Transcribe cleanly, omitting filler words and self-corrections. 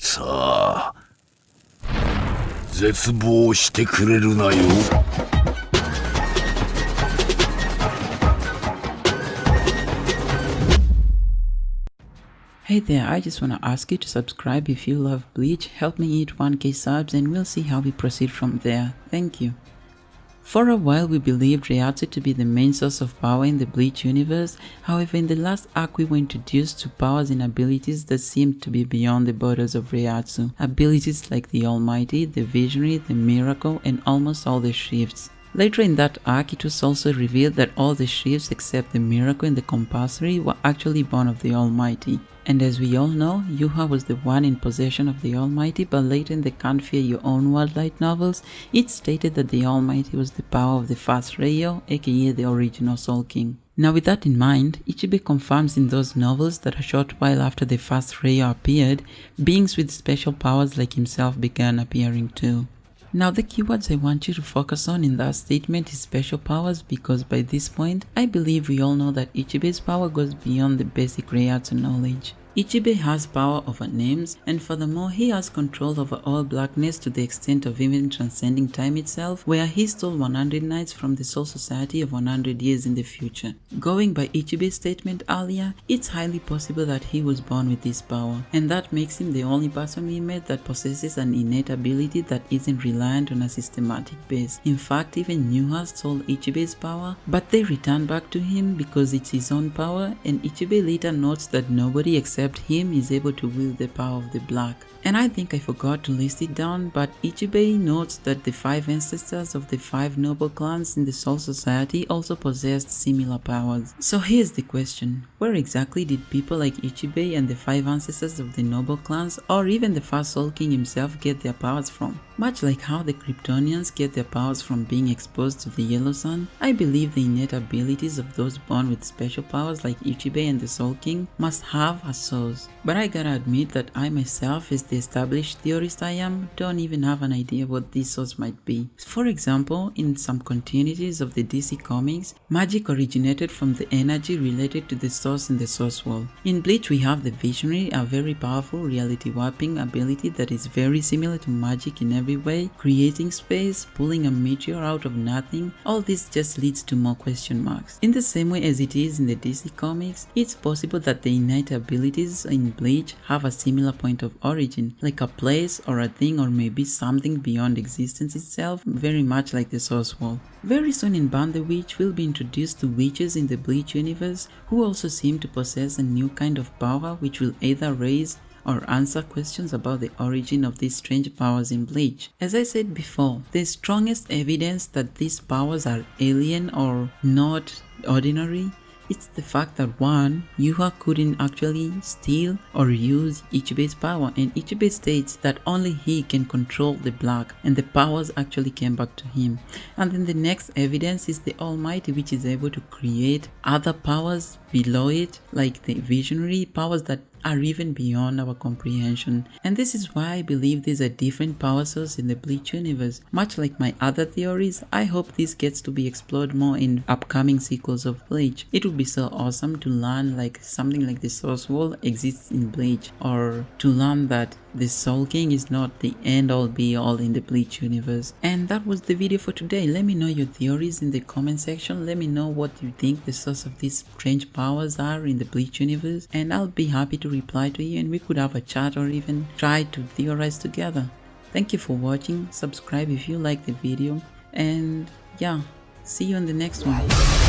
さあ、絶望してくれるなよ。Hey there, I just wanna ask you to subscribe if you love Bleach, help me hit 1k subs and we'll see how we proceed from there. Thank you. For a while we believed Rei-o to be the main source of power in the Bleach universe, however in the last arc we were introduced to powers and abilities that seemed to be beyond the borders of Rei-o. Abilities like the Almighty, the Visionary, the Miracle and almost all the shifts. Later in that arc it was also revealed that all the shifts except the Miracle and the Compulsory were actually born of the Almighty. And as we all know, Yuha was the one in possession of the Almighty, but later in the Can't Fear Your Own World light novels, it stated that the Almighty was the power of the first Rei-o, aka the original Soul King. Now with that in mind, Ichibei confirms in those novels that a short while after the first Rei-o appeared, beings with special powers like himself began appearing too. Now the keywords I want you to focus on in that statement is special powers, because by this point, I believe we all know that Ichibei's power goes beyond the basic Rei-o knowledge. Ichibei has power over names, and furthermore he has control over all blackness to the extent of even transcending time itself, where he stole 100 nights from the Soul Society of 100 years in the future. Going by Ichibei's statement earlier, it's highly possible that he was born with this power, and that makes him the only person we met that possesses an innate ability that isn't reliant on a systematic base. In fact, even Yuha stole Ichibei's power, but they return back to him because it's his own power, and Ichibei later notes that nobody except him is able to wield the power of the black. And I think I forgot to list it down, but Ichibei notes that the 5 ancestors of the 5 noble clans in the Soul Society also possessed similar powers. So here's the question, where exactly did people like Ichibei and the 5 ancestors of the noble clans, or even the first Soul King himself, get their powers from? Much like how the Kryptonians get their powers from being exposed to the yellow sun, I believe the innate abilities of those born with special powers like Ichibei and the Soul King must have a source. But I gotta admit that I myself, as the established theorist I am, don't even have an idea what this source might be. For example, in some continuities of the DC comics, magic originated from the energy related to the source in the source wall. In Bleach we have the Visionary, a very powerful reality warping ability that is very similar to magic in every way, creating space, pulling a meteor out of nothing. All this just leads to more question marks. In the same way as it is in the DC comics, it's possible that the innate abilities in Bleach have a similar point of origin, like a place or a thing, or maybe something beyond existence itself, very much like the source wall. Very soon in Burn the Witch, we'll be introduced to witches in the Bleach universe who also seem to possess a new kind of power which will either raise or answer questions about the origin of these strange powers in Bleach. As I said before, the strongest evidence that these powers are alien or not ordinary, it's the fact that 1. Yuha couldn't actually steal or use Ichibei's power, and Ichibei states that only he can control the black and the powers actually came back to him. And then the next evidence is the Almighty, which is able to create other powers below it, like the Visionary powers that are even beyond our comprehension. And this is why I believe these are different power sources in the Bleach universe. Much like my other theories, I hope this gets to be explored more in upcoming sequels of Bleach. It would be so awesome to learn like something like the Source Wall exists in Bleach, or to learn that the Soul King is not the end all be all in the Bleach universe. And that was the video for today. Let me know your theories in the comment section. Let me know what you think the source of these strange powers are in the Bleach universe, and I'll be happy to reply to you and we could have a chat or even try to theorize together. Thank you for watching, subscribe if you like the video, and yeah, see you on the next one.